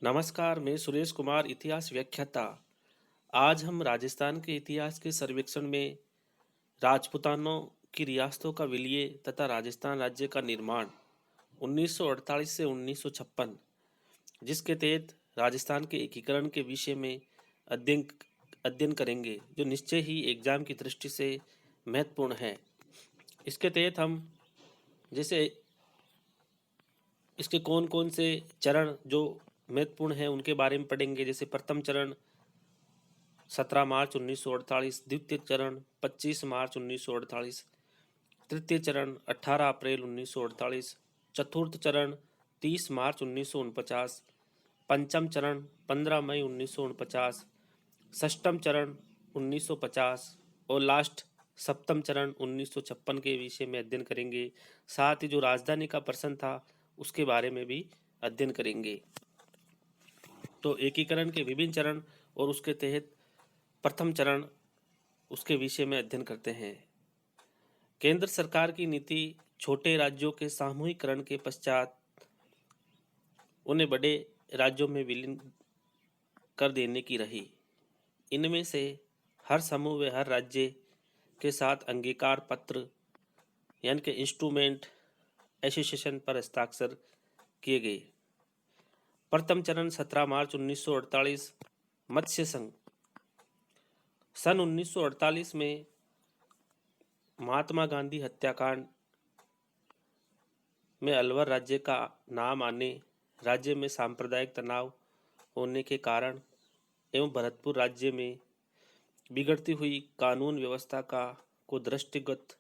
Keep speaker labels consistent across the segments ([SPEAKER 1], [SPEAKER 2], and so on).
[SPEAKER 1] नमस्कार, मैं सुरेश कुमार, इतिहास व्याख्याता। आज हम राजस्थान के इतिहास के सर्वेक्षण में राजपूतानों की रियासतों का विलय तथा राजस्थान राज्य का निर्माण 1948 से 1956, जिसके तहत राजस्थान के एकीकरण के विषय में अध्ययन अध्ययन करेंगे, जो निश्चय ही एग्जाम की दृष्टि से महत्वपूर्ण है। इसके तहत हम जैसे इसके कौन कौन से चरण जो महत्वपूर्ण हैं उनके बारे में पढ़ेंगे। जैसे प्रथम चरण 17 मार्च 1948, द्वितीय चरण 25 मार्च 1948, तृतीय चरण 18 अप्रैल 1948, चतुर्थ चरण 30 मार्च 1949, पंचम चरण 15 मई 1949, षष्ठम चरण 1950 और लास्ट सप्तम चरण 1956 के विषय में अध्ययन करेंगे। साथ ही जो राजधानी का प्रश्न था उसके बारे में भी अध्ययन करेंगे। तो एकीकरण के विभिन्न चरण और उसके तहत प्रथम चरण उसके विषय में अध्ययन करते हैं। केंद्र सरकार की नीति छोटे राज्यों के सामूहिकरण के पश्चात उन्हें बड़े राज्यों में विलीन कर देने की रही। इनमें से हर समूह व हर राज्य के साथ अंगीकार पत्र यानी कि इंस्ट्रूमेंट एसोसिएशन पर हस्ताक्षर किए गए। प्रथम चरण 17 मार्च 1948, मत्स्य संघ। सन 1948 में महात्मा गांधी हत्याकांड में अलवर राज्य का नाम आने, राज्य में सांप्रदायिक तनाव होने के कारण एवं भरतपुर राज्य में बिगड़ती हुई कानून व्यवस्था को दृष्टिगत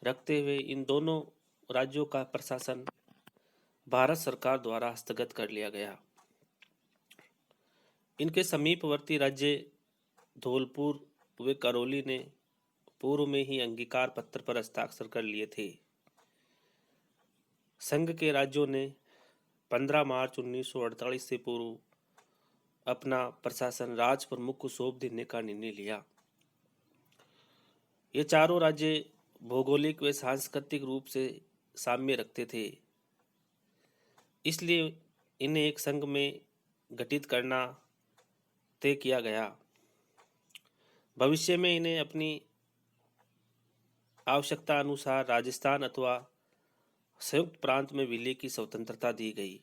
[SPEAKER 1] रखते हुए इन दोनों राज्यों का प्रशासन भारत सरकार द्वारा हस्तगत कर लिया गया। इनके समीपवर्ती राज्य धौलपुर व करौली ने पूर्व में ही अंगीकार पत्र पर हस्ताक्षर कर लिए थे। संघ के राज्यों ने 15 मार्च 1948 से पूर्व अपना प्रशासन राज प्रमुख को सौंप देने का निर्णय लिया। ये चारों राज्य भौगोलिक व सांस्कृतिक रूप से साम्य रखते थे, इसलिए इन्हें एक संघ में गठित करना तय किया गया। भविष्य में इन्हें अपनी आवश्यकता अनुसार राजस्थान अथवा संयुक्त प्रांत में विलय की स्वतंत्रता दी गई।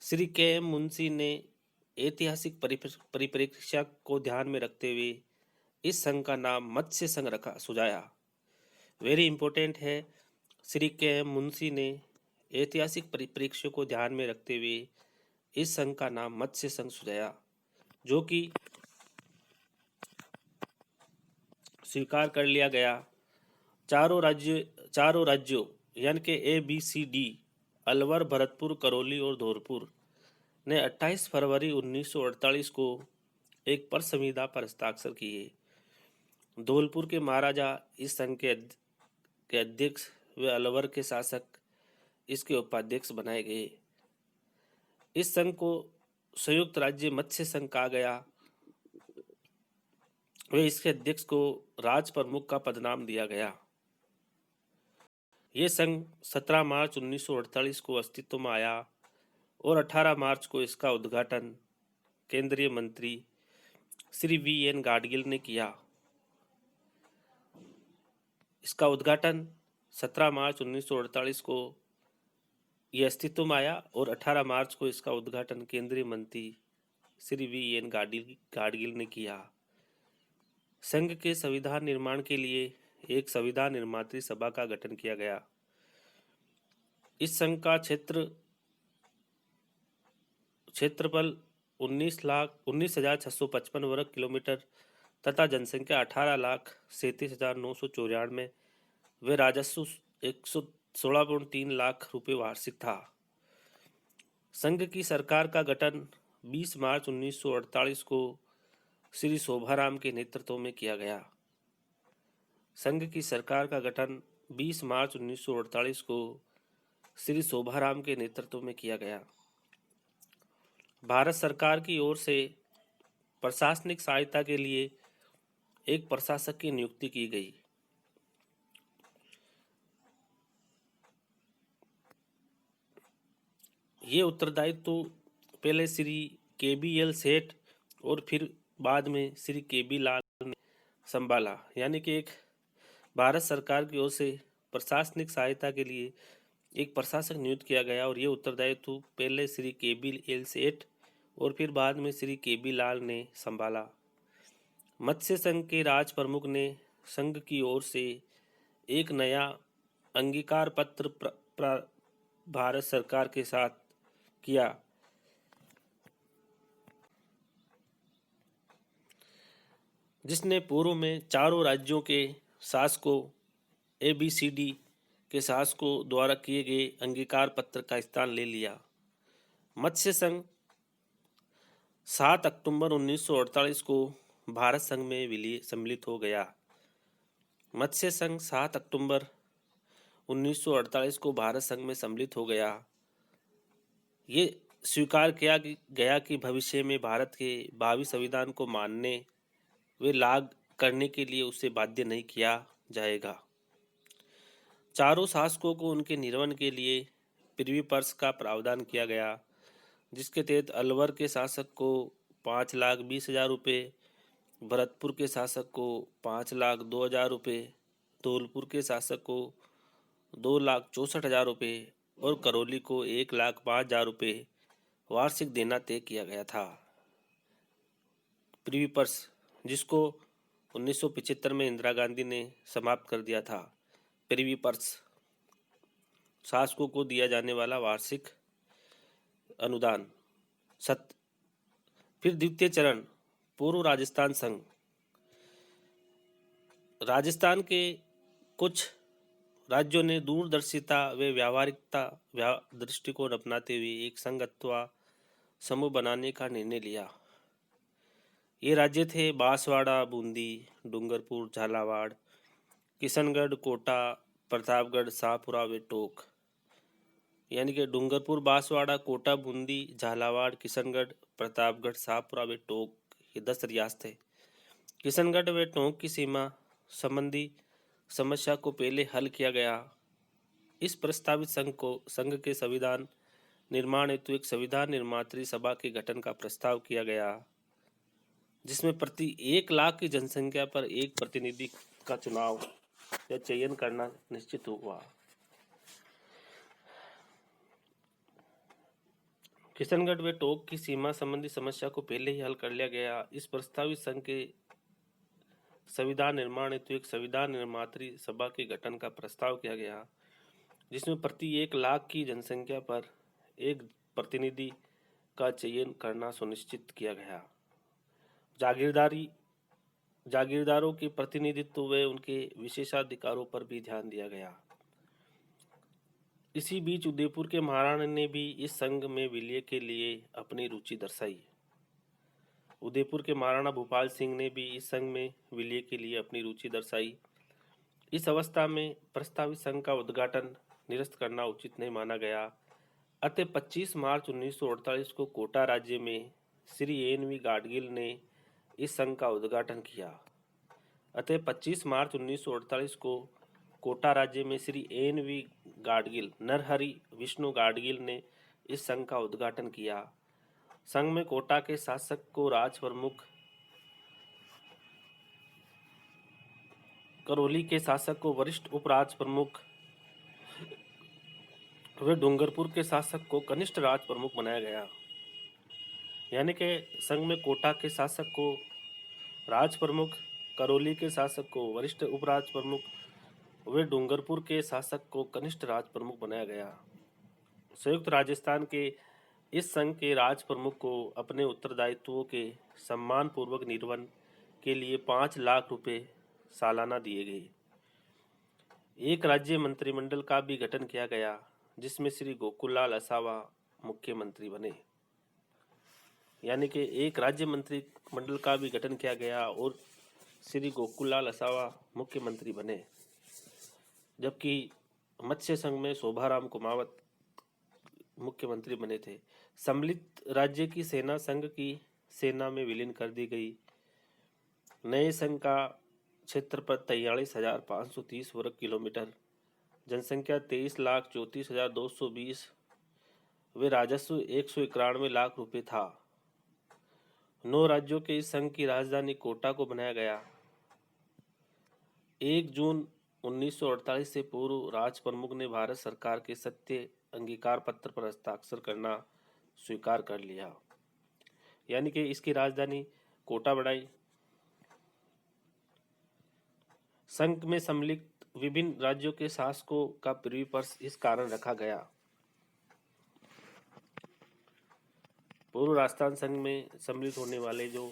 [SPEAKER 1] श्री के एम मुंशी ने ऐतिहासिक परिप्रेक्ष्य को ध्यान में रखते हुए इस संघ का नाम मत्स्य संघ रखा सुझाया। वेरी इंपॉर्टेंट है, श्री के एम मुंशी ने ऐतिहासिक परिप्रेक्ष्य को ध्यान में रखते हुए इस संघ का नाम मत्स्य संघ सुझाया, जो कि स्वीकार कर लिया गया। चारों राज्यों यानी कि ABCD अलवर, भरतपुर, करौली और धौलपुर ने 28 फरवरी 1948 को एक पर संविदा पर हस्ताक्षर किए। धौलपुर के महाराजा इस संघ के अध्यक्ष व अलवर के शासक इसके उपाध्यक्ष बनाए गए। इस संघ को संयुक्त राज्य मत्स्य संघ कहा गया व इसके अध्यक्ष को राज प्रमुख का पदनाम दिया गया। ये संघ 17 मार्च 1948 को अस्तित्व में आया और 18 मार्च को इसका उद्घाटन केंद्रीय मंत्री श्री VN गाडगिल ने किया। इसका उद्घाटन 17 मार्च 1948 को यह अस्तित्व में आया और 18 मार्च को इसका उद्घाटन केंद्रीय मंत्री श्री VN गाडगिल ने किया। संघ के संविधान निर्माण के लिए एक संविधान निर्मात्री सभा का गठन किया गया। इस संघ का क्षेत्रफल 19,655 वर्ग किलोमीटर तथा जनसंख्या 18,37,994 व राजस्व 116.3 लाख रुपए वार्षिक था। संघ की सरकार का गठन 20 मार्च 1948 को श्री शोभाराम के नेतृत्व में किया गया। संघ की सरकार का गठन 20 मार्च 1948 को श्री शोभाराम के नेतृत्व में किया गया। भारत सरकार की ओर से प्रशासनिक सहायता के लिए एक प्रशासक की नियुक्ति की गई। ये उत्तरदायित्व पहले श्री KBL सेठ और फिर बाद में श्री KB लाल ने संभाला। यानी कि एक भारत सरकार की ओर से प्रशासनिक सहायता के लिए एक प्रशासक नियुक्त किया गया और ये उत्तरदायित्व पहले श्री KBL सेठ और फिर बाद में श्री KB लाल ने संभाला। मत्स्य संघ के राज प्रमुख ने संघ की ओर से एक नया अंगीकार पत्र भारत सरकार के साथ किया, जिसने पूर्व में चारों राज्यों के शासकों ABCD के शासकों द्वारा किए गए अंगीकार पत्र का स्थान ले लिया। मत्स्य संघ 7 अक्टूबर 1948 को भारत संघ में सम्मिलित हो गया। मत्स्य संघ 7 अक्टूबर 1948 को भारत संघ में सम्मिलित हो गया। ये स्वीकार किया गया कि भविष्य में भारत के भावी संविधान को मानने वे लागू करने के लिए उसे बाध्य नहीं किया जाएगा। चारों शासकों को उनके निर्वहन के लिए प्रिवी पर्स का प्रावधान किया गया, जिसके तहत अलवर के शासक को 5,20,000 रुपये, भरतपुर के शासक को 5,02,000 रुपये, धौलपुर के शासक को 2,64,000 रुपये और करौली को 1,05,000 रुपये वार्षिक देना तय किया गया था। प्रिवी पर्स, जिसको 1975 में इंदिरा गांधी ने समाप्त कर दिया था। प्रिवी पर्स शासकों को दिया जाने वाला वार्षिक अनुदान। फिर द्वितीय चरण, पूर्व राजस्थान संघ। राजस्थान के कुछ राज्यों ने दूरदर्शिता व व्यावहारिकता दृष्टिकोण अपनाते हुए एक संघ अथवा समूह बनाने का निर्णय लिया। ये राज्य थे बांसवाड़ा, बूंदी, डूंगरपुर, झालावाड़, किशनगढ़, कोटा, प्रतापगढ़, शाहपुरा व टोंक। यानी कि डूंगरपुर, बांसवाड़ा, कोटा, बूंदी, झालावाड़, किशनगढ़, प्रतापगढ़, शाहपुरा व टोंक, ये 10 रियासत थे। किशनगढ़ व टोंक की सीमा संबंधी समस्या को पहले हल किया गया। इस प्रस्तावित संघ के संविधान निर्माण हेतु एक संविधान निर्मात्री सभा के गठन का प्रस्ताव किया गया, जिसमें प्रति 1 लाख की जनसंख्या पर एक प्रतिनिधि का चुनाव या चयन करना निश्चित हुआ। किशनगढ़ व टोंक की सीमा संबंधी समस्या को पहले ही हल कर लिया गया। इस प्रस्तावित संघ के संविधान निर्माण हेतु एक संविधान निर्मात्री सभा के गठन का प्रस्ताव किया गया, जिसमें प्रति 1 लाख की जनसंख्या पर एक प्रतिनिधि का चयन करना सुनिश्चित किया गया। जागीरदारों के प्रतिनिधित्व व उनके विशेषाधिकारों पर भी ध्यान दिया गया। इसी बीच उदयपुर के महाराणा ने भी इस संघ में विलय के लिए अपनी रुचि दर्शाई। उदयपुर के महाराणा भूपाल सिंह ने भी इस संघ में विलय के लिए अपनी रुचि दर्शाई। इस अवस्था में प्रस्तावित संघ का उद्घाटन निरस्त करना उचित नहीं माना गया। अतः 25 मार्च 1948 को कोटा राज्य में श्री NV गाडगिल ने इस संघ का उद्घाटन किया। अतः 25 मार्च 1948 को कोटा राज्य में श्री NV गाडगिल, नरहरि विष्णु गाडगिल ने इस संघ का उद्घाटन किया। संघ में कोटा के शासक को राज प्रमुख, करौली के शासक को वरिष्ठ उपराज प्रमुख व डूंगरपुर के शासक को कनिष्ठ राज प्रमुख बनाया गया। यानी कि संघ में कोटा के शासक को राज प्रमुख, करौली के शासक को वरिष्ठ उपराज प्रमुख व डूंगरपुर के शासक को कनिष्ठ राज प्रमुख बनाया गया। संयुक्त राजस्थान के इस संघ के राज प्रमुख को अपने उत्तरदायित्वों के सम्मान पूर्वक निर्वहन के लिए 5 लाख रुपए सालाना दिए गए। एक राज्य मंत्रिमंडल का भी गठन किया गया, जिसमें श्री गोकुललाल असावा मुख्यमंत्री बने। यानी कि एक राज्य मंत्रिमंडल का भी गठन किया गया और श्री गोकुललाल असावा मुख्यमंत्री बने, जबकि मत्स्य संघ में शोभाराम कुमावत मुख्यमंत्री बने थे। सम्मिलित राज्य की सेना संघ की सेना में विलीन कर दी गई। नए संघ का क्षेत्रफल 43,530 वर्ग किलोमीटर, जनसंख्या 23,34,220 वे राजस्व 191 लाख रुपए था। 9 राज्यों के इस संघ की राजधानी कोटा को बनाया गया। 1 जून 1948 से पूर्व राज प्रमुख ने भारत सरकार के सत्य अंगीकार पत्र पर हस्ताक्षर करना स्वीकार कर लिया, यानी कि इसकी राजधानी कोटा बनाई। संघ में सम्मिलित विभिन्न राज्यों के शासकों का प्रीव्यू पर इस कारण रखा गया। पूर्व राजस्थान संघ में सम्मिलित होने वाले जो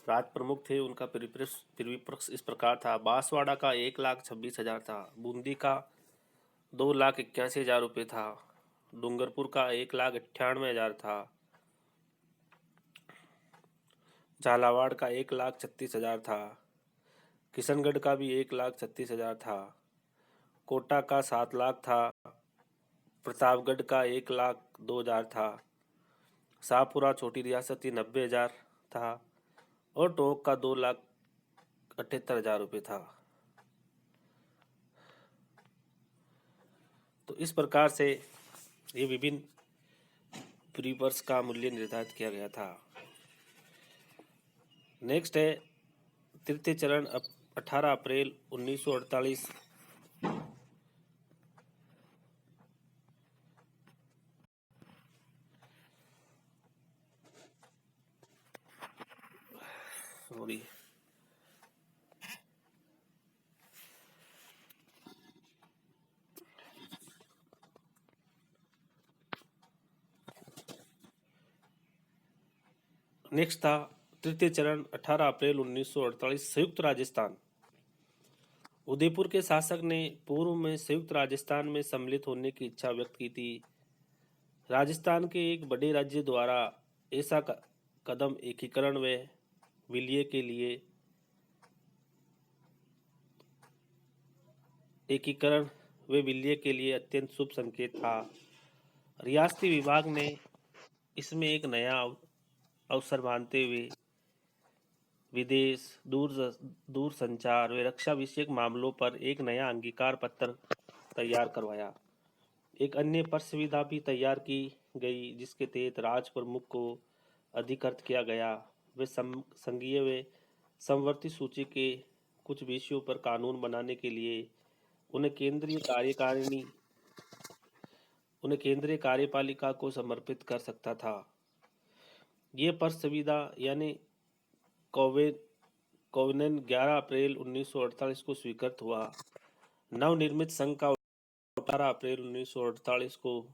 [SPEAKER 1] राज प्रमुख थे उनका परिप्रेक्ष्य इस प्रकार था। बांसवाड़ा का 1,26,000 था। बूंदी का 2,81,000 रुपये था। डूंगरपुर का 1,98,000 था। झालावाड़ का 1,36,000 था। किशनगढ़ का भी 1,36,000 था। कोटा का 7 लाख था। प्रतापगढ़ का 1,02,000 था। शाहपुरा छोटी रियासती 90,000 था और टोंक का 2,78,000 रुपये था। तो इस प्रकार से ये विभिन्न प्रीपर्स का मूल्य निर्धारित किया गया था। नेक्स्ट है तृतीय चरण 18 अप्रैल 1948। सॉरी, नेक्स्ट था तृतीय चरण 18 अप्रैल 1948 संयुक्त राजस्थान। उदयपुर के शासक ने पूर्व में संयुक्त राजस्थान में सम्मिलित होने की इच्छा व्यक्त की थी। राजस्थान के एक बड़े राज्य द्वारा ऐसा कदम एकीकरण व विलय के लिए अत्यंत शुभ संकेत था। रियासती विभाग ने इसमें एक नया अवसर मानते हुए विदेश, दूर संचार व रक्षा विषयक मामलों पर एक नया अंगीकार पत्र तैयार करवाया। एक अन्य प्रस्ताव भी तैयार की गई जिसके तहत राज प्रमुख को अधिकृत किया गया। वे संघीय व समवर्ती सूची के कुछ विषयों पर कानून बनाने के लिए उन्हें केंद्रीय कार्यपालिका को समर्पित कर सकता था। ये प्रस्ताव यानी कोवेनन 11 अप्रैल 1948 को स्वीकृत हुआ। नवनिर्मित संघ का 18 अप्रैल 1948 को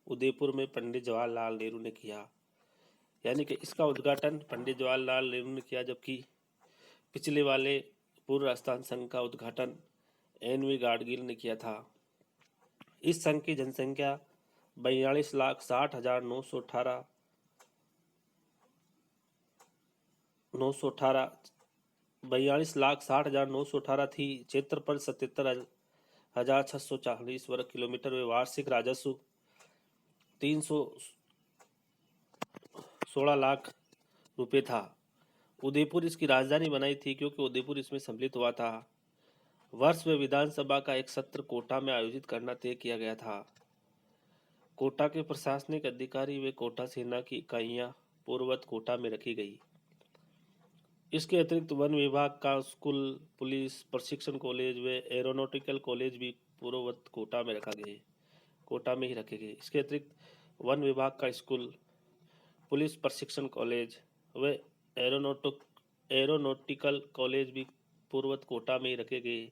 [SPEAKER 1] उदयपुर में पंडित जवाहरलाल नेहरू ने किया, यानी कि इसका उद्घाटन पंडित जवाहरलाल नेहरू ने किया, जबकि पिछले वाले पूर्व राजस्थान संघ का उद्घाटन एन.वी. गाडगिल ने किया था। इस संघ की जनसंख्या 42,60,918 थी। क्षेत्रफल 77,640 वर्ग किलोमीटर व वार्षिक राजस्व 316 लाख रुपए था। उदयपुर इसकी राजधानी बनाई थी क्योंकि उदयपुर इसमें सम्मिलित हुआ था। वर्ष में विधानसभा का एक सत्र कोटा में आयोजित करना तय किया गया था। कोटा के प्रशासनिक अधिकारी व कोटा सेना की इकाइयां पूर्ववत कोटा में रखी गई। इसके अतिरिक्त वन विभाग का स्कूल, पुलिस प्रशिक्षण कॉलेज व एरोनॉटिकल कॉलेज भी पूर्ववत कोटा में ही रखे गए। इसके अतिरिक्त वन विभाग का स्कूल, पुलिस प्रशिक्षण कॉलेज व एरोनॉटिकल कॉलेज भी पूर्ववत कोटा में ही रखे गए।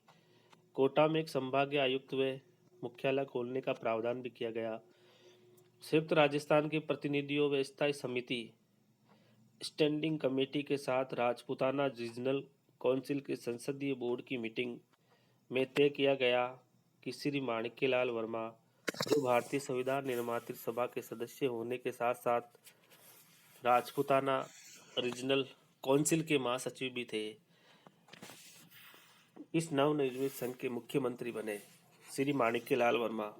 [SPEAKER 1] कोटा में एक संभागीय आयुक्त व मुख्यालय खोलने का प्रावधान भी किया गया। संयुक्त राजस्थान के प्रतिनिधियों व स्थायी समिति स्टैंडिंग कमेटी के साथ राजपूताना रीजनल काउंसिल के संसदीय बोर्ड की मीटिंग में तय किया गया कि श्री माणिक्यलाल वर्मा, जो भारतीय संविधान निर्मात्री सभा के सदस्य होने के साथ साथ राजपूताना रीजनल काउंसिल के महासचिव भी थे, इस नवनिर्मित संघ के मुख्यमंत्री बने। श्री माणिक्यलाल वर्मा,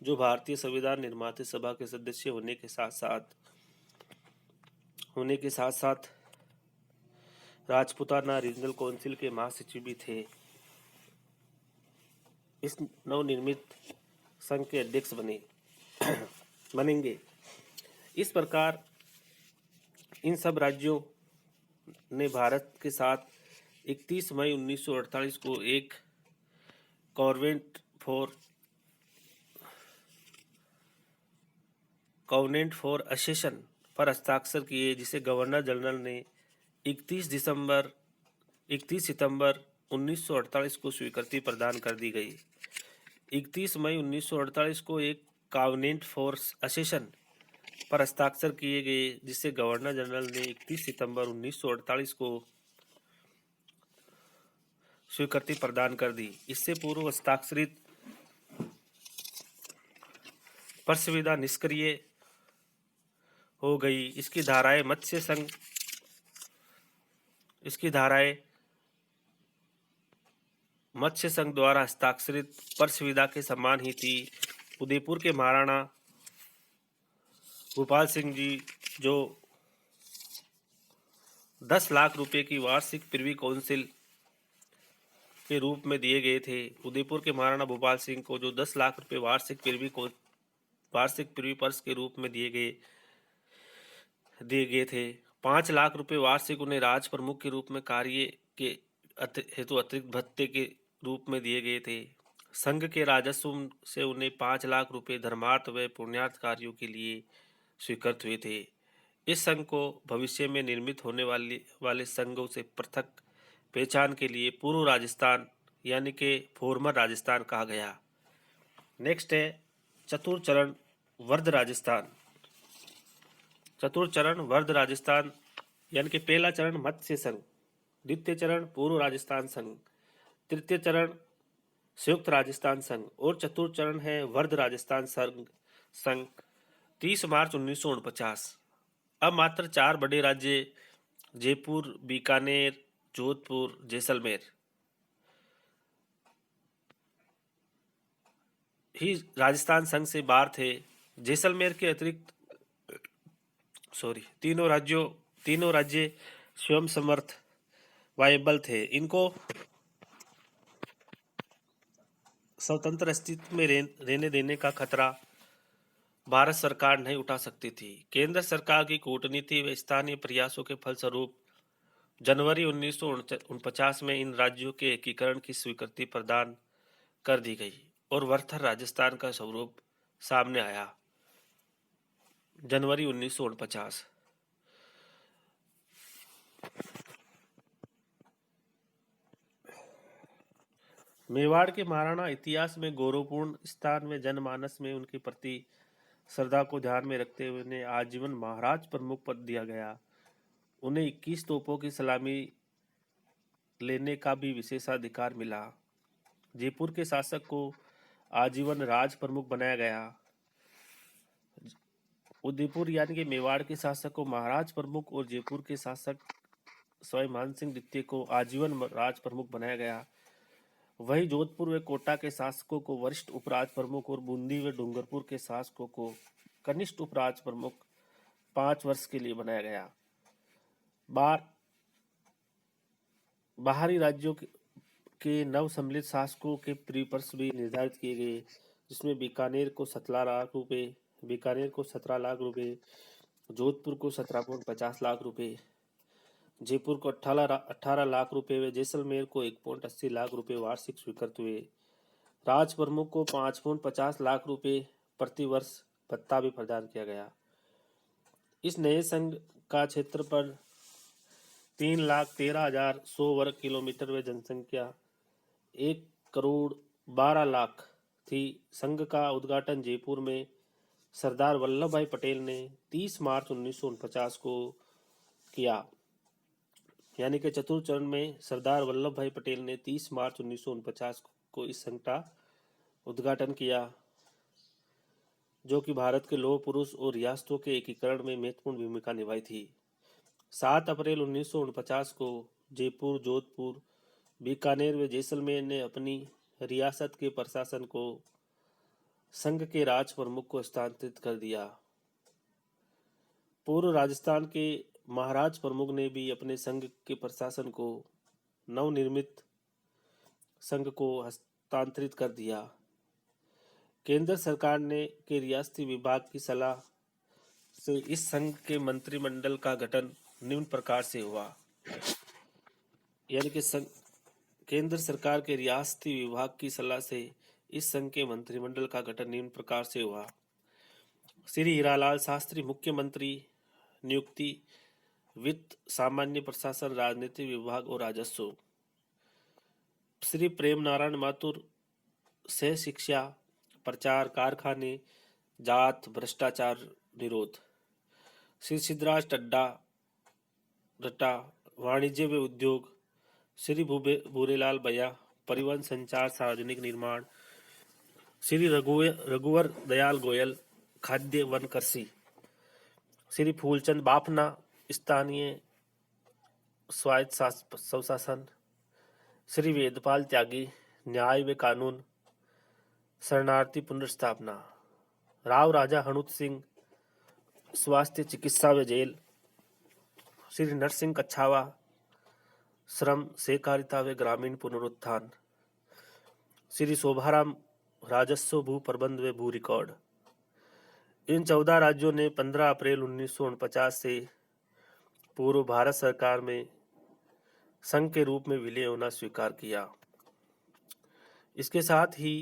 [SPEAKER 1] जो भारतीय संविधान निर्मात्री सभा के सदस्य होने के साथ साथ राजपूताना रीजनल काउंसिल के महासचिव भी थे, इस नवनिर्मित संघ के अध्यक्ष बने। बनेंगे। इस प्रकार इन सब राज्यों ने भारत के साथ 31 मई 1948 को एक कॉवेनेंट फॉर असेशन पर हस्ताक्षर किए, जिसे गवर्नर जनरल ने 31 सितंबर 1948 को स्वीकृति प्रदान कर दी गई। 31 मई 1948 को एक कॉवेनेंट फॉर असेशन पर हस्ताक्षर किए गए, जिसे गवर्नर जनरल ने 31 सितंबर 1948 को स्वीकृति प्रदान कर दी। इससे पूर्व हस्ताक्षरित प्रस्तावना निष्क्रिय हो गई। इसकी धाराएं मत्स्य संघ द्वारा हस्ताक्षरित प्रस्तावना के समान ही थी। उदयपुर के महाराणा भूपाल सिंह जी, जो 10 लाख रुपए की वार्षिक प्रिवी काउंसिल के रूप में दिए गए थे। उदयपुर के महाराणा भूपाल सिंह को जो 10 लाख रुपए वार्षिक प्रिवी पर्स के रूप में दिए गए थे। 5 लाख रुपए वार्षिक उन्हें राज प्रमुख के रूप में कार्य के हेतु अतिरिक्त भत्ते के रूप में दिए गए थे। संघ के राजस्व से उन्हें 5 लाख रुपए धर्मार्थ व पुण्यार्थ कार्यों के लिए स्वीकृत हुए थे। इस संघ को भविष्य में निर्मित होने वाले संघों से पृथक पहचान के लिए पूर्व राजस्थान यानी कि फॉर्मर राजस्थान कहा गया। नेक्स्ट है चतुर्चरण वर्ध राजस्थान। चतुर्चरण वर्ध राजस्थान यानी कि पहला चरण मत्स्य संघ, द्वितीय चरण पूर्व राजस्थान संघ, तृतीय चरण संयुक्त राजस्थान संघ और चतुर्थ चरण है वर्ध राजस्थान संघ 30 मार्च 1949। अब मात्र 4 बड़े राज्य जयपुर, बीकानेर, जोधपुर, जैसलमेर ही राजस्थान संघ से बाहर थे। जैसलमेर के अतिरिक्त तीनों राज्य स्वयं समर्थ वायबल थे। इनको स्वतंत्र अस्तित्व में रहने देने का खतरा भारत सरकार नहीं उठा सकती थी। केंद्र सरकार की कूटनीति व स्थानीय प्रयासों के फलस्वरूप जनवरी 1949 में इन राज्यों के एकीकरण की स्वीकृति प्रदान कर दी गई और वर्थर राजस्थान का स्वरूप सामने आया। जनवरी 1949 मेवाड़ के महाराणा इतिहास में गौरवपूर्ण स्थान में जनमानस में उनके प्रति श्रद्धा को ध्यान में रखते हुए उन्हें आजीवन महाराज प्रमुख पद दिया गया। उन्हें 21 तोपों की सलामी लेने का भी विशेषाधिकार मिला। जयपुर के शासक को आजीवन राज प्रमुख बनाया गया। उदयपुर यानी कि मेवाड़ के शासक को महाराज प्रमुख और जयपुर के शासक स्वयं मानसिंह द्वितीय को आजीवन राज प्रमुख बनाया गया। वही जोधपुर व कोटा के शासकों को वरिष्ठ उपराज प्रमुख और बूंदी व डूंगरपुर के शासकों को कनिष्ठ उपराज प्रमुख 5 वर्ष के लिए बनाया गया। बाहरी राज्यों के नव सम्मिलित शासकों के प्रीपर्स भी निर्धारित किए गए, जिसमें बीकानेर को 17 लाख रुपए, जोधपुर को 17.50 लाख रुपए, जयपुर को 18 लाख रुपए व जैसलमेर को 1.80 लाख रुपए वार्षिक स्वीकृत हुए। राज प्रमुख को 5.50 लाख रुपए प्रति वर्ष भत्ता भी प्रदान किया गया। इस नए संघ का क्षेत्रफल 3,13,100 वर्ग किलोमीटर व जनसंख्या 1,12,00,000 थी। संघ का उद्घाटन जयपुर में सरदार वल्लभ भाई पटेल ने 30 मार्च 1949 को किया। यानी कि चतुर्थ चरण में सरदार वल्लभ भाई पटेल ने 30 मार्च 1949 को इस संघ का उद्घाटन किया, जो कि भारत के लौह पुरुष और रियासतों के एकीकरण में महत्वपूर्ण भूमिका निभाई थी। 7 अप्रैल 1949 को जयपुर, जोधपुर, बीकानेर व जैसलमेर ने अपनी रियासत के प्रशासन को संघ के राज प्रमुख को हस्तांतरित कर दिया। पूर्व राजस्थान के महाराज प्रमुख ने भी अपने संघ के प्रशासन को नवनिर्मित संघ को हस्तांतरित कर दिया। केंद्र सरकार ने के रियासती विभाग की सलाह से इस संघ के मंत्रिमंडल का गठन निम्न प्रकार से हुआ। यानी कि केंद्र सरकार के रियासती विभाग की सलाह से इस संघ के मंत्रिमंडल का गठन निम्न प्रकार से हुआ। श्री हीरालाल शास्त्री मुख्यमंत्री नियुक्ति, वित्त, सामान्य प्रशासन, राजनीति विभाग और राजस्व। श्री प्रेम नारायण माथुर सह शिक्षा, प्रचार, कारखाने, जात, भ्रष्टाचार निरोध। श्री सिद्धराज टड्डा वाणिज्य व उद्योग। श्री भूरेलाल भैया परिवहन, संचार, सार्वजनिक निर्माण। श्री रघुवर दयाल गोयल खाद्य, वन, कृषि। श्री फूलचंद बाफना स्थानीय स्वायत्त स्वशासन। श्री वेदपाल त्यागी न्याय व कानून, शरणार्थी पुनर्स्थापना। राव राजा हनुत सिंह स्वास्थ्य, चिकित्सा व जेल। श्री नरसिंह कच्छावा श्रम, सहकारिता व ग्रामीण पुनरुत्थान। श्री शोभाराम राजस्व, भू प्रबंध व भू रिकॉर्ड। इन 14 राज्यों ने 15 अप्रैल 1949 से पूर्व भारत सरकार में संघ के रूप में विलय होना स्वीकार किया। इसके साथ ही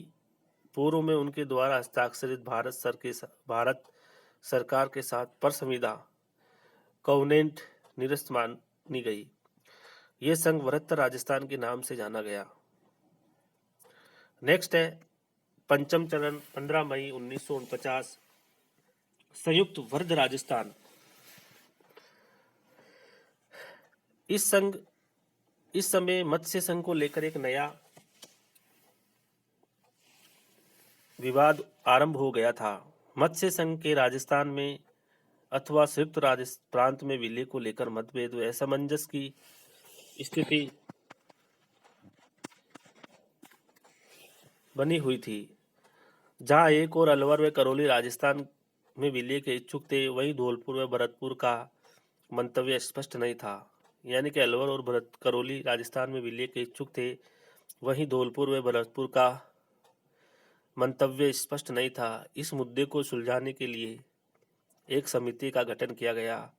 [SPEAKER 1] पूर्व में उनके द्वारा हस्ताक्षरित भारत सरकार के साथ पर संविदा कॉवेनेंट निरस्त मानी गई। यह संघ वृहत्तर राजस्थान के नाम से जाना गया। नेक्स्ट है पंचम चरण 15 मई 1949, संयुक्त वर्ध राजस्थान। इस समय मत्स्य संघ को लेकर एक नया विवाद आरंभ हो गया था। मत्स्य संघ के राजस्थान में अथवा संयुक्त प्रांत में विलय को लेकर मतभेद व असमंजस की स्थिति बनी हुई थी। जहां एक और अलवर व करौली राजस्थान में विलय के इच्छुक थे, वहीं धौलपुर व भरतपुर का मंतव्य स्पष्ट नहीं था। यानी कि अलवर और करौली राजस्थान में विलय के इच्छुक थे, वहीं धौलपुर व भरतपुर का मंतव्य स्पष्ट नहीं था। इस मुद्दे को सुलझाने के लिए एक समिति का गठन किया गया,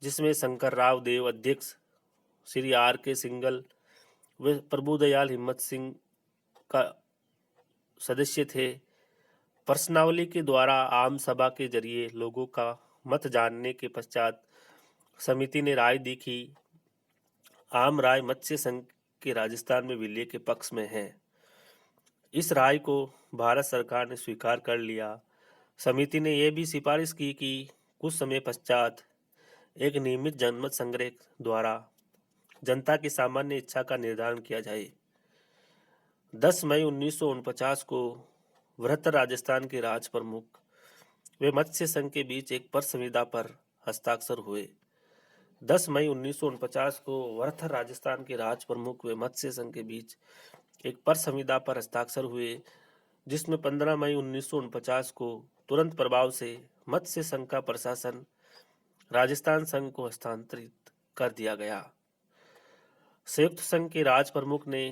[SPEAKER 1] जिसमें शंकर राव देव अध्यक्ष, श्री R.K. सिंगल व प्रभुदयाल हिम्मत सिंह का सदस्य थे। प्रश्नावली के द्वारा आम सभा के जरिए लोगों का मत जानने के पश्चात समिति ने राय दी कि आम राय मत्स्य संघ के राजस्थान में विलय के पक्ष में है। इस राय को भारत सरकार ने स्वीकार कर लिया। समिति ने यह भी सिफारिश की कि कुछ समय पश्चात एक नियमित जनमत संग्रह द्वारा जनता की सामान्य इच्छा का निर्धारण किया जाए। 10 मई 1949 को वृहत्तर राजस्थान के राज प्रमुख वे मत्स्य संघ के बीच एक पर संविदा पर हस्ताक्षर हुए। 10 मई 1949 को वृहत्तर राजस्थान के राज प्रमुख व मत्स्य संघ के बीच एक पर संविदा पर हस्ताक्षर हुए, जिसमें 15 मई 1949 को तुरंत प्रभाव से मत्स्य संघ का प्रशासन राजस्थान संघ को हस्तांतरित कर दिया गया। संयुक्त संघ के राज प्रमुख ने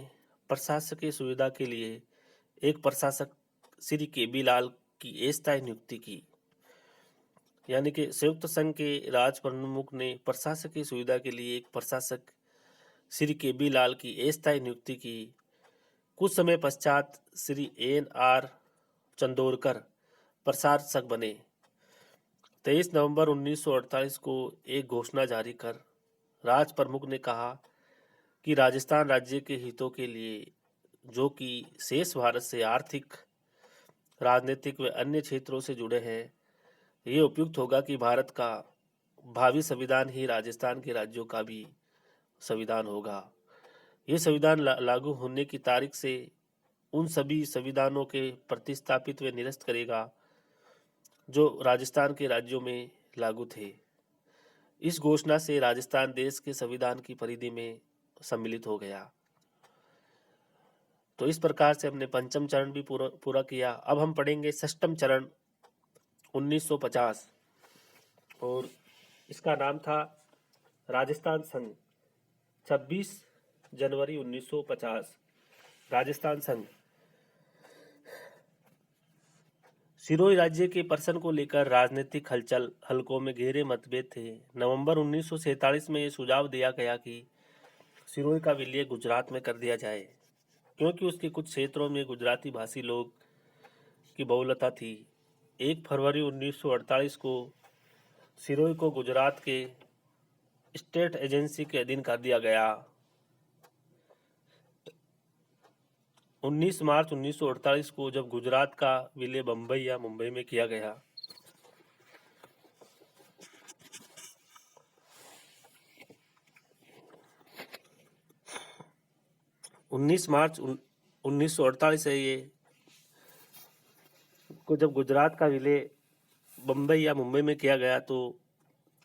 [SPEAKER 1] प्रशासकीय सुविधा के लिए एक प्रशासक श्री KB लाल की अस्थायी नियुक्ति की। यानी कि संयुक्त संघ के राज प्रमुख ने प्रशासकीय सुविधा के लिए एक प्रशासक श्री KB लाल की अस्थायी नियुक्ति की। कुछ समय पश्चात श्री N.R. चंदोरकर प्रशासक बने। 23 नवंबर 1948 को एक घोषणा जारी कर राज प्रमुख ने कहा कि राजस्थान राज्य के हितों के लिए, जो कि शेष भारत से आर्थिक, राजनीतिक व अन्य क्षेत्रों से जुड़े हैं, ये उपयुक्त होगा कि भारत का भावी संविधान ही राजस्थान के राज्यों का भी संविधान होगा। ये संविधान लागू होने की तारीख से उन सभी संविधानों के प्रतिस्थापित व निरस्त करेगा जो राजस्थान के राज्यों में लागू थे। इस घोषणा से राजस्थान देश के संविधान की परिधि में सम्मिलित हो गया। तो इस प्रकार से हमने पंचम चरण भी पूरा किया। अब हम पढ़ेंगे षष्ठम चरण 1950, और इसका नाम था राजस्थान संघ। 26 जनवरी 1950 राजस्थान संघ। सिरोही राज्य के पर्सन को लेकर राजनीतिक हलचल हलकों में गहरे मतभेद थे। नवंबर 1947 में ये सुझाव दिया गया कि सिरोही का विलय गुजरात में कर दिया जाए, क्योंकि उसके कुछ क्षेत्रों में गुजराती भाषी लोग की बहुलता थी। 1 फरवरी 1948 को सिरोही को गुजरात के स्टेट एजेंसी के अधीन कर दिया गया। 19 मार्च 1948 को जब गुजरात का विलय बम्बई या मुंबई में किया गया, 19 मार्च 1948 है ये को जब गुजरात का विलय बम्बई या मुंबई में किया गया, तो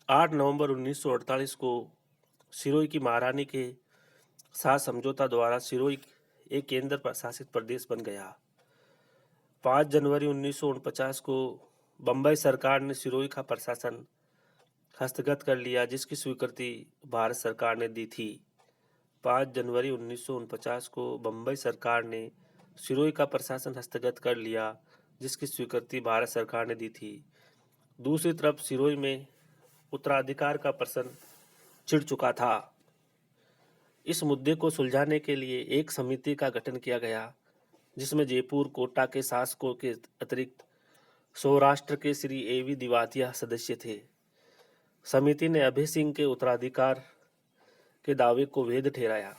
[SPEAKER 1] 8 नवंबर 1948 को सिरोही की महारानी के साथ समझौता द्वारा सिरोही एक केंद्र प्रशासित प्रदेश बन गया। 5 जनवरी 1949 को बम्बई सरकार ने सिरोही का प्रशासन हस्तगत कर लिया, जिसकी स्वीकृति भारत सरकार ने दी थी। 5 जनवरी 1949 को बम्बई सरकार ने सिरोही का प्रशासन हस्तगत कर लिया, जिसकी स्वीकृति भारत सरकार ने दी थी। दूसरी तरफ सिरोही में उत्तराधिकार का प्रश्न छिड़ चुका था। इस मुद्दे को सुलझाने के लिए एक समिति का गठन किया गया, जिसमें जयपुर कोटा के शासकों के अतिरिक्त सौराष्ट्र के श्री A.V. दिवातिया सदस्य थे। समिति ने अभय सिंह के उत्तराधिकार के दावे को वैध ठहराया।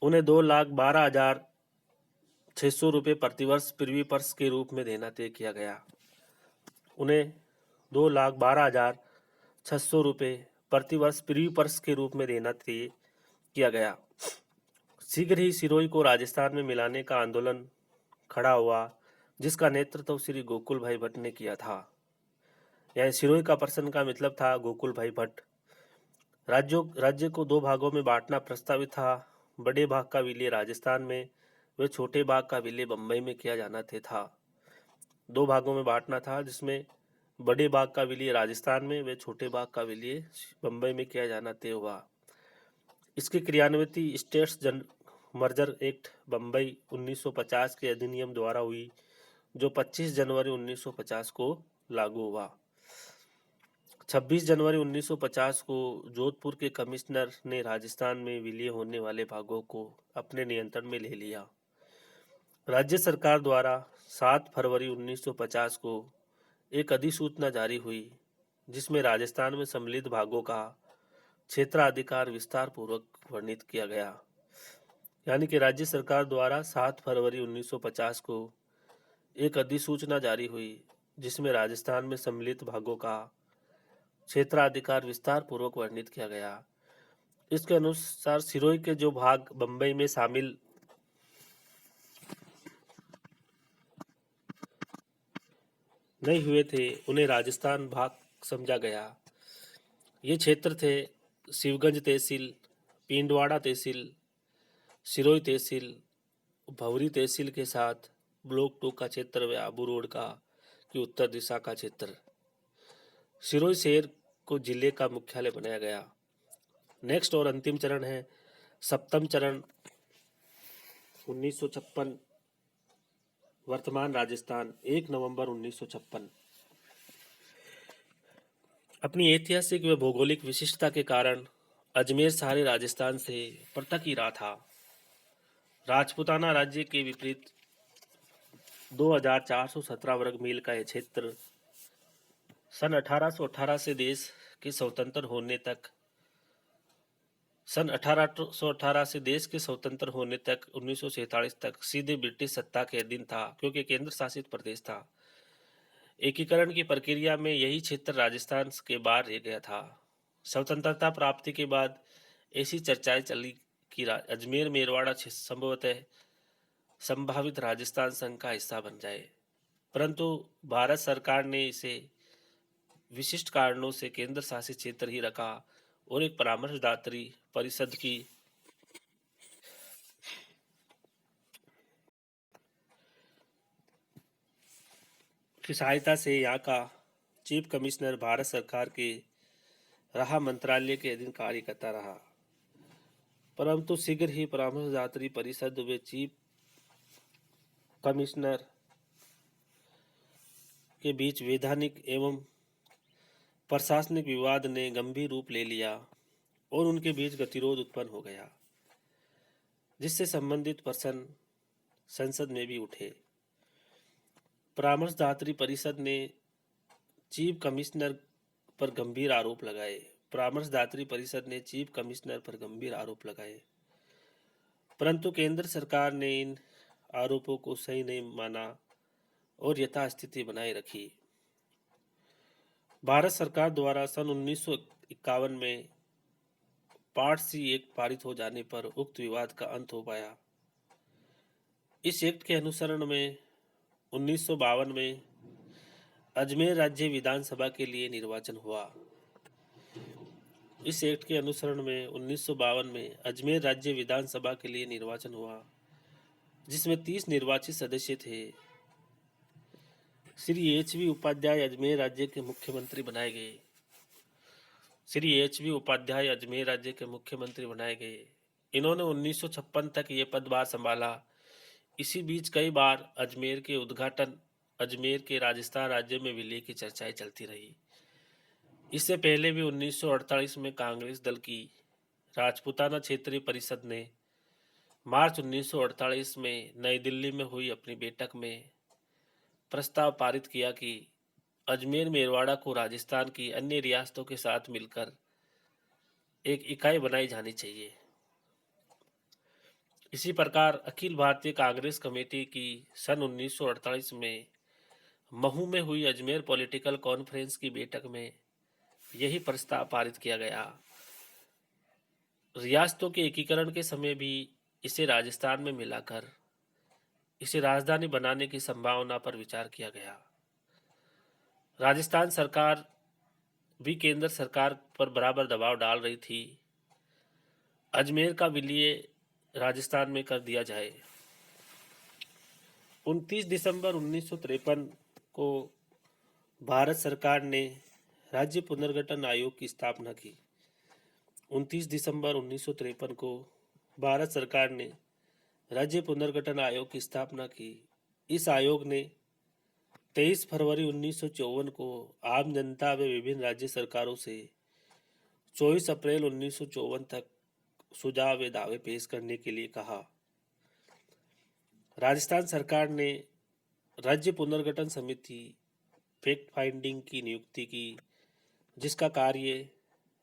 [SPEAKER 1] उन्हें 2,12,600 रुपये प्रतिवर्ष पृथ्वी पर्स के रूप में देना तय किया गया। उन्हें 2,12,600 रुपये प्रतिवर्ष पृथ्वी पर्स के रूप में देना तय किया गया। शीघ्र ही सिरोही को राजस्थान में मिलाने का आंदोलन खड़ा हुआ, जिसका नेतृत्व श्री गोकुल भाई भट्ट ने किया था। यह सिरोही का प्रश्न का मतलब था गोकुल भाई भट्ट। राज्य को 2 भागों में बांटना प्रस्तावित था। बड़े भाग का विलय राजस्थान में व छोटे भाग का विलय बम्बई में किया जाना तय था। 2 भागों में बांटना था, जिसमें बड़े भाग का विलय राजस्थान में व छोटे भाग का विलय बम्बई में किया जाना तय हुआ। इसकी क्रियान्विति स्टेट्स मर्जर एक्ट बम्बई 1950 के अधिनियम द्वारा हुई, जो 25 जनवरी 1950 को लागू हुआ। 26 जनवरी 1950 को जोधपुर के कमिश्नर ने राजस्थान में विलय होने वाले भागों को अपने नियंत्रण में ले लिया। राज्य सरकार द्वारा 7 फरवरी 1950 को एक अधिसूचना जारी हुई, जिसमें राजस्थान में सम्मिलित भागों का क्षेत्राधिकार विस्तार पूर्वक वर्णित किया गया। यानी कि राज्य सरकार द्वारा 7 फरवरी 1950 को एक अधिसूचना जारी हुई, जिसमें राजस्थान में सम्मिलित भागों का क्षेत्राधिकार विस्तार पूर्वक वर्णित किया गया। इसके अनुसार सिरोही के जो भाग बम्बई में शामिल नहीं हुए थे, उन्हें राजस्थान भाग समझा गया। ये क्षेत्र थे शिवगंज तहसील, पिंडवाड़ा तहसील, सिरोही तहसील, भवरी तहसील के साथ ब्लॉक 2 का क्षेत्र व आबू रोड की उत्तर दिशा का क्षेत्र। सिरोही शहर को जिले का मुख्यालय बनाया गया। नेक्स्ट और अंतिम चरण है सप्तम चरण 1956, वर्तमान राजस्थान 1 नवंबर 1956। अपनी ऐतिहासिक व भौगोलिक विशिष्टता के कारण अजमेर सारे राजस्थान से पृथक ही रहा था। राजपूताना राज्य के विपरीत 2417 वर्ग मील का यह क्षेत्र सन 1818 से देश के स्वतंत्र होने तक 1947 तक सीधे ब्रिटिश सत्ता के अधीन था, क्योंकि केंद्र शासित प्रदेश था। एकीकरण की प्रक्रिया में यही क्षेत्र राजस्थान के बाहर रह गया था। स्वतंत्रता प्राप्ति के बाद ऐसी चर्चाएं चली कि अजमेर मेरवाड़ा संभवतः संभावित राजस्थान संघ का हिस्सा बन जाए, परंतु भारत सरकार ने इसे विशिष्ट कारणों से केंद्र शासित क्षेत्र ही रखा और एक परामर्शदात्री परिषद की सहायता से यहाँ का चीफ कमिश्नर भारत सरकार के राह मंत्रालय के अधीन कार्य करता रहा। परंतु शीघ्र ही परामर्शदात्री परिषद व चीफ कमिश्नर के बीच वैधानिक एवं प्रशासनिक विवाद ने गंभीर रूप ले लिया और उनके बीच गतिरोध उत्पन्न हो गया, जिससे संबंधित प्रश्न संसद में भी उठे। परामर्शदात्री परिषद ने चीफ कमिश्नर पर गंभीर आरोप लगाए। परामर्शदात्री परिषद ने चीफ कमिश्नर पर गंभीर आरोप लगाए, परंतु केंद्र सरकार ने इन आरोपों को सही नहीं माना और यथास्थिति बनाए रखी। भारत सरकार द्वारा सन 1951 में पार्ट सी एक्ट पारित हो जाने पर उक्त विवाद का अंत हो पाया। इस एक्ट के अनुसरण में 1952 में अजमेर राज्य विधानसभा के लिए निर्वाचन हुआ। इस एक्ट के अनुसरण में 1952 में अजमेर राज्य विधानसभा के लिए निर्वाचन हुआ, जिसमें 30 निर्वाचित सदस्य थे। श्री एच.वी. उपाध्याय अजमेर राज्य के मुख्यमंत्री बनाए गए। श्री एच.वी. उपाध्याय अजमेर राज्य के मुख्यमंत्री बनाए गए। इन्होंने 1956 तक ये पदभार संभाला। इसी बीच कई बार अजमेर के उद्घाटन, अजमेर के राजस्थान राज्य में विलय की चर्चाएं चलती रही। इससे पहले भी 1948 में कांग्रेस दल की राजपूताना क्षेत्रीय परिषद ने मार्च 1948 में नई दिल्ली में हुई अपनी बैठक में प्रस्ताव पारित किया कि अजमेर मेरवाड़ा को राजस्थान की अन्य रियासतों के साथ मिलकर एक इकाई बनाई जानी चाहिए। इसी प्रकार अखिल भारतीय कांग्रेस कमेटी की सन 1948 में महू में हुई अजमेर पॉलिटिकल कॉन्फ्रेंस की बैठक में यही प्रस्ताव पारित किया गया। रियासतों के एकीकरण के समय भी इसे राजस्थान में मिलाकर इसे राजधानी बनाने की संभावना पर विचार किया गया। राजस्थान सरकार भी केंद्र सरकार पर बराबर दबाव डाल रही थी। अजमेर का विलय राजस्थान में कर दिया जाए। 29 दिसंबर 1953 को भारत सरकार ने राज्य पुनर्गठन आयोग की स्थापना की। 29 दिसंबर 1953 को भारत सरकार ने राज्य पुनर्गठन आयोग की स्थापना की। इस आयोग ने 23 फरवरी 1954 को आम जनता व विभिन्न राज्य सरकारों से 24 अप्रैल 1954 तक सुझाव व दावे पेश करने के लिए कहा। राजस्थान सरकार ने राज्य पुनर्गठन समिति फैक्ट फाइंडिंग की नियुक्ति की, जिसका कार्य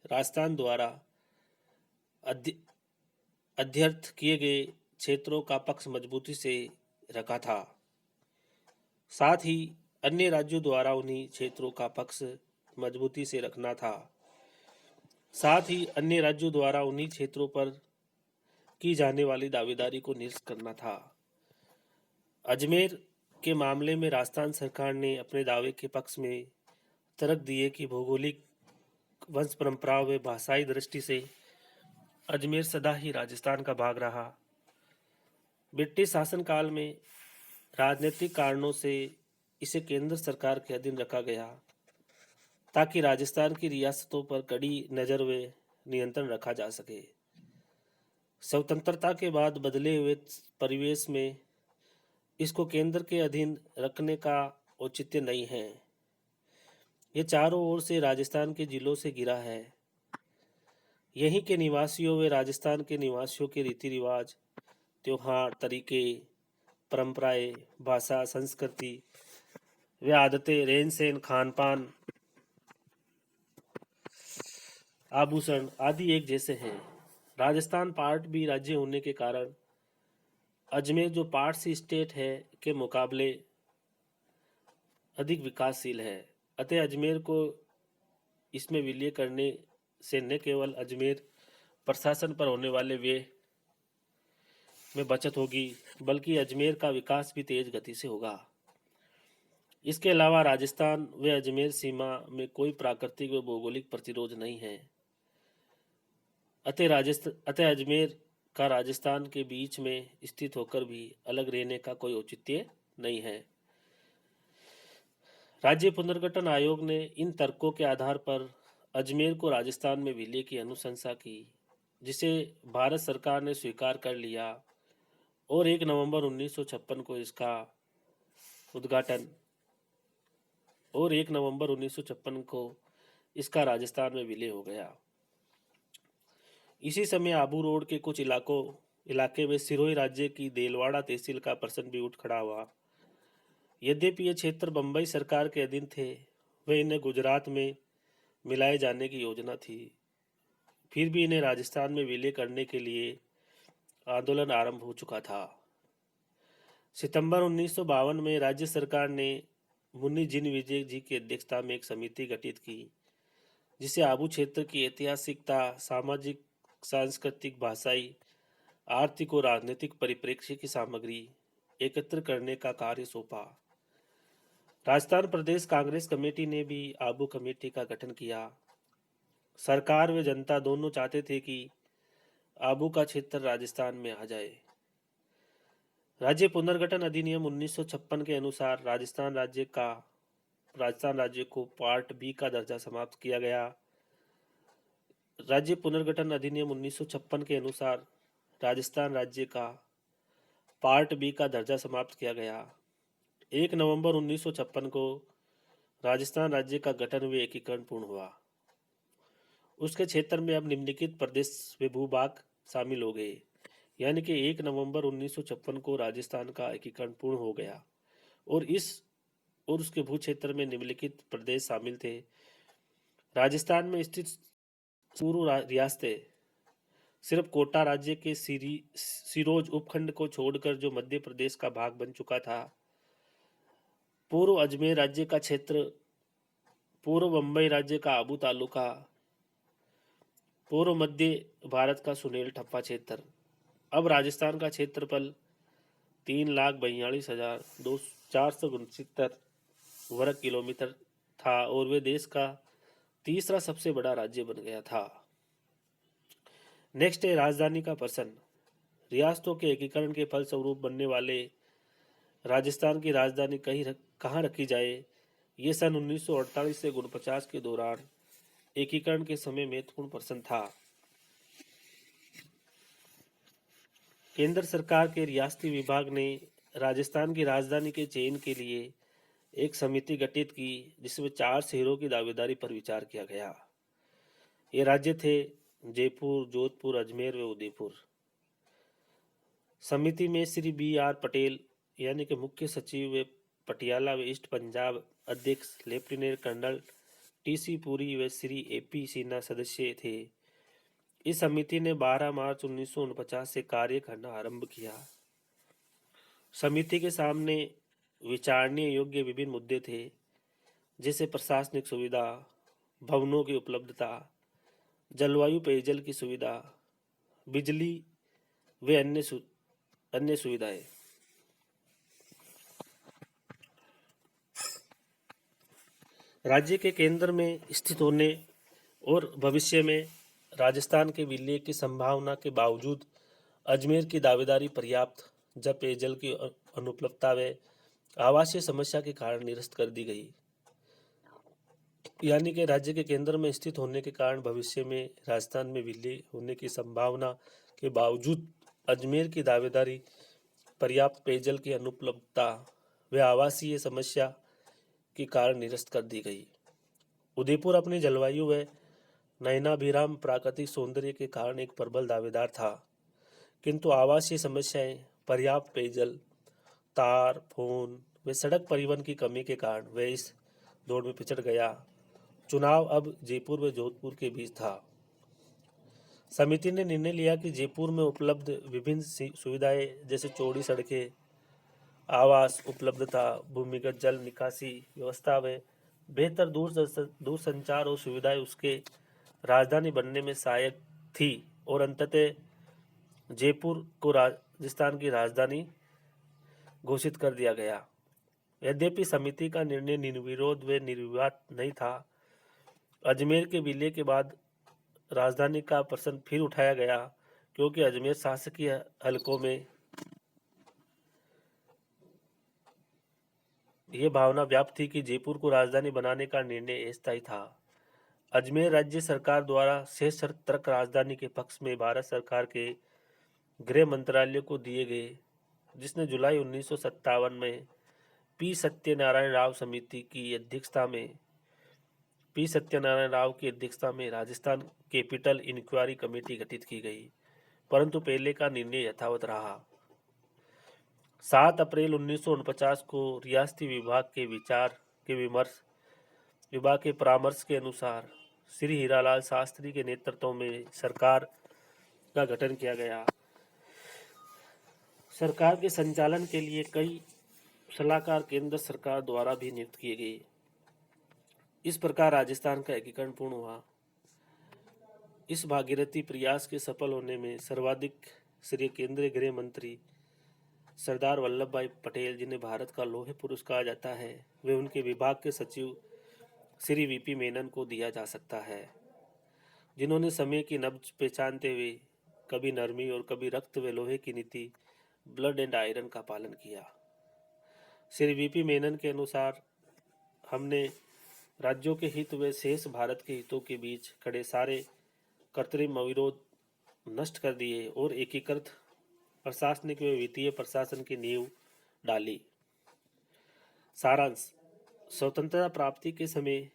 [SPEAKER 1] राजस्थान द्वारा अध्यर्थ किए गए क्षेत्रों का पक्ष मजबूती से रखा था। साथ ही अन्य राज्यों द्वारा उन्हीं क्षेत्रों का पक्ष मजबूती से रखना था। साथ ही अन्य राज्यों द्वारा उन्हीं क्षेत्रों पर की जाने वाली दावेदारी को निरस्त करना था। अजमेर के मामले में राजस्थान सरकार ने अपने दावे के पक्ष में तर्क दिए कि भौगोलिक, वंश परंपराओं व भाषाई दृष्टि से अजमेर सदा ही राजस्थान का भाग रहा। ब्रिटिश शासनकाल में राजनीतिक कारणों से इसे केंद्र सरकार के अधीन रखा गया, ताकि राजस्थान की रियासतों पर कड़ी नज़र व नियंत्रण रखा जा सके। स्वतंत्रता के बाद बदले हुए परिवेश में इसको केंद्र के अधीन रखने का औचित्य नहीं है। ये चारों ओर से राजस्थान के जिलों से घिरा है। यहीं के निवासियों व राजस्थान के निवासियों के रीति रिवाज, त्योहार, तरीके, परंपराएं, भाषा, संस्कृति व आदतें, रहन सहन, खान पान, आभूषण आदि एक जैसे हैं। राजस्थान पार्ट बी राज्य होने के कारण अजमेर जो पार्ट सी स्टेट है के मुकाबले अधिक विकासशील है। अतः अजमेर को इसमें विलय करने से न केवल अजमेर प्रशासन पर होने वाले व्यय में बचत होगी, बल्कि अजमेर का विकास भी तेज गति से होगा। इसके अलावा राजस्थान व अजमेर सीमा में कोई प्राकृतिक व भौगोलिक प्रतिरोध नहीं है। अतः अजमेर का राजस्थान के बीच में स्थित होकर भी अलग रहने का कोई औचित्य नहीं है। राज्य पुनर्गठन आयोग ने इन तर्कों के आधार पर अजमेर को राजस्थान में विलय की अनुशंसा की, जिसे भारत सरकार ने स्वीकार कर लिया और 1 नवंबर 1956 को इसका उद्घाटन और 1 नवंबर 1956 को इसका राजस्थान में विलय हो गया। इसी समय आबू रोड के कुछ इलाके में सिरोही राज्य की देलवाड़ा तहसील का प्रश्न भी उठ खड़ा हुआ। यद्यपि ये क्षेत्र बंबई सरकार के अधीन थे, वह इन्हें गुजरात में मिलाए जाने की योजना थी। फिर भी इन्हें राजस्थान में विलय करने के लिए आंदोलन आरंभ हो चुका था। सितंबर 1952 में राज्य सरकार ने मुन्नी जिन विजय जी की अध्यक्षता में एक समिति गठित की, जिसे आबू क्षेत्र की ऐतिहासिकता, सामाजिक, सांस्कृतिक, भाषाई, आर्थिक और राजनीतिक परिप्रेक्ष्य की सामग्री एकत्र करने का कार्य सौंपा। राजस्थान प्रदेश कांग्रेस कमेटी ने भी आबू कमेटी का गठन किया। सरकार व जनता दोनों चाहते थे कि आबू का क्षेत्र राजस्थान में आ जाए। राज्य पुनर्गठन अधिनियम 1956 के अनुसार राजस्थान राज्य को पार्ट बी का दर्जा समाप्त किया गया। राज्य पुनर्गठन अधिनियम 1956 के अनुसार राजस्थान राज्य का पार्ट बी का दर्जा समाप्त किया गया। 1 नवंबर 1956 को राजस्थान राज्य का गठन व एकीकरण पूर्ण हुआ। उसके क्षेत्र में अब निम्नलिखित प्रदेश व भूभाग शामिल हो गए, यानी कि 1 नवंबर 1956 को राजस्थान का एकीकरण पूर्ण हो गया और उसके भू क्षेत्र में निम्नलिखित प्रदेश शामिल थे। राजस्थान में स्थित पूर्व रियासतें सिर्फ कोटा राज्य के सिरोज उपखंड को छोड़कर, जो मध्य प्रदेश का भाग बन चुका था, पूर्व अजमेर राज्य का क्षेत्र, पूर्व बंबई राज्य का आबू तालुका, पूर्व मध्य भारत का सुनेल ठप्पा क्षेत्र। अब राजस्थान का क्षेत्रफल 3,42,469 वर्ग किलोमीटर था और वे देश का तीसरा सबसे बड़ा राज्य बन गया था। नेक्स्ट है राजधानी का प्रश्न। रियासतों के एकीकरण के फलस्वरूप बनने वाले राजस्थान की राजधानी कहाँ रखी जाए, ये सन 1948 से 49 के दौरान एकीकरण के समय महत्वपूर्ण प्रश्न था। केंद्र सरकार के रियासती विभाग ने राजस्थान की राजधानी के चयन के लिए एक समिति गठित की, जिसमें 4 शहरों की दावेदारी पर विचार किया गया। ये राज्य थे जयपुर, जोधपुर, अजमेर व उदयपुर। समिति में श्री B.R. पटेल यानी कि मुख्य सचिव व पटियाला व ईस्ट पंजाब अध्यक्ष लेफ्टिनेंट कर्नल T.C. पुरी व श्री A.P. सिन्हा सदस्य थे। इस समिति ने 12 मार्च 1949 से कार्य करना आरंभ किया। समिति के सामने विचारणीय योग्य विभिन्न मुद्दे थे, जैसे प्रशासनिक सुविधा, भवनों की उपलब्धता, जलवायु, पेयजल की सुविधा, बिजली व अन्य सुविधाएं। राज्य के केंद्र में स्थित होने और भविष्य में राजस्थान के विलय की संभावना के बावजूद अजमेर की दावेदारी पर्याप्त जल पेयजल की अनुपलब्धता व आवासीय समस्या के कारण निरस्त कर दी गई। यानी कि राज्य के केंद्र में स्थित होने के कारण भविष्य में राजस्थान में विलय होने की संभावना के बावजूद अजमेर की दावेदारी पर्याप्त पेयजल की अनुपलब्धता व आवासीय समस्या के कारण निरस्त कर दी गई। उदयपुर अपनी जलवायु व नयनाभिराम प्राकृतिक सौंदर्य के कारण एक प्रबल दावेदार था, किंतु आवासीय समस्याएं, पर्याप्त पेयजल, तार, फोन व सड़क परिवहन की कमी के कारण वह इस दौड़ में पिछड़ गया। चुनाव अब जयपुर व जोधपुर के बीच था। समिति ने निर्णय लिया कि जयपुर में उपलब्ध विभिन्न सुविधाएं जैसे चौड़ी सड़कें, आवास उपलब्धता, भूमिगत जल निकासी व्यवस्था व बेहतर दूरसंचार और सुविधाएं उसके राजधानी बनने में सहायक थी और अंततः जयपुर को राजस्थान की राजधानी घोषित कर दिया गया। यद्यपि समिति का निर्णय निर्विरोध व निर्विवाद नहीं था। अजमेर के विलय के बाद राजधानी का प्रश्न फिर उठाया गया, क्योंकि अजमेर शासकीय हलकों में यह भावना व्याप्त थी कि जयपुर को राजधानी बनाने का निर्णय अस्थायी था। अजमेर राज्य सरकार द्वारा सशर्त राजधानी के पक्ष में भारत सरकार के गृह मंत्रालय को दिए गए, जिसने जुलाई 1957 में पी सत्यनारायण राव समिति की अध्यक्षता में पी सत्यनारायण राव की अध्यक्षता में राजस्थान कैपिटल इंक्वायरी कमेटी गठित की गई, परंतु पहले का निर्णय यथावत रहा। 7 अप्रैल 1949 को रियासती विभाग के परामर्श के अनुसार श्री हीरालाल शास्त्री के नेतृत्व में सरकार का गठन किया गया। सरकार के संचालन के लिए कई सलाहकार केंद्र सरकार द्वारा भी नियुक्त किए गए। इस प्रकार राजस्थान का एकीकरण पूर्ण हुआ। इस भागीरथी प्रयास के सफल होने में सर्वाधिक श्रेय केंद्रीय गृह मंत्री सरदार वल्लभ भाई पटेल, जिन्हें भारत का लौह पुरुष कहा जाता है, वे उनके विभाग के सचिव श्री वीपी मेनन को दिया जा सकता है, जिन्होंने समय की नब्ज पहचानते हुए कभी नरमी और कभी रक्त व लोहे की नीति ब्लड एंड आयरन का पालन किया। श्री वीपी मेनन के अनुसार हमने राज्यों के हित व शेष भारत के हितों के बीच खड़े सारे कृत्रिम अविरोध नष्ट कर दिए और एकीकृत प्रशासनिक व वित्तीय प्रशासन की नींव डाली। सारांश: स्वतंत्रता प्राप्ति के समय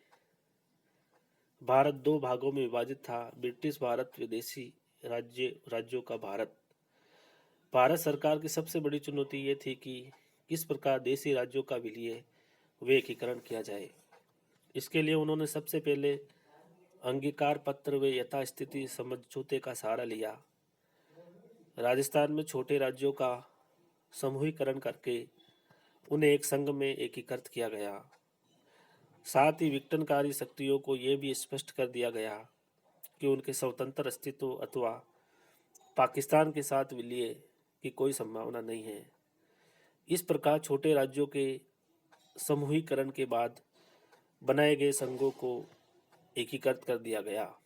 [SPEAKER 1] भारत 2 भागों में विभाजित था, ब्रिटिश भारत, विदेशी राज्यों का भारत। भारत सरकार की सबसे बड़ी चुनौती ये थी कि किस प्रकार देशी राज्यों का विलय व एकीकरण किया जाए। इसके लिए उन्होंने सबसे पहले अंगीकार पत्र व यथास्थिति समझौते का सहारा लिया। राजस्थान में छोटे राज्यों का समूहीकरण करके उन्हें एक संघ में एकीकृत किया गया। साथ ही विघटनकारी शक्तियों को यह भी स्पष्ट कर दिया गया कि उनके स्वतंत्र अस्तित्व अथवा पाकिस्तान के साथ विलय की कोई संभावना नहीं है। इस प्रकार छोटे राज्यों के समूहीकरण के बाद बनाए गए संघों को एकीकृत कर दिया गया।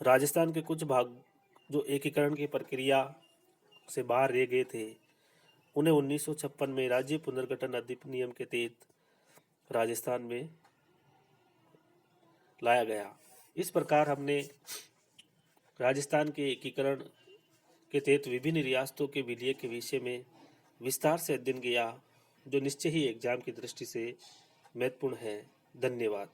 [SPEAKER 1] राजस्थान के कुछ भाग जो एकीकरण की प्रक्रिया से बाहर रह गए थे, उन्हें 1956 में राज्य पुनर्गठन अधिनियम के तहत राजस्थान में लाया गया। इस प्रकार हमने राजस्थान के एकीकरण के तहत विभिन्न रियासतों के विलय के विषय में विस्तार से अध्ययन किया, जो निश्चय ही एग्जाम की दृष्टि से महत्वपूर्ण है। धन्यवाद।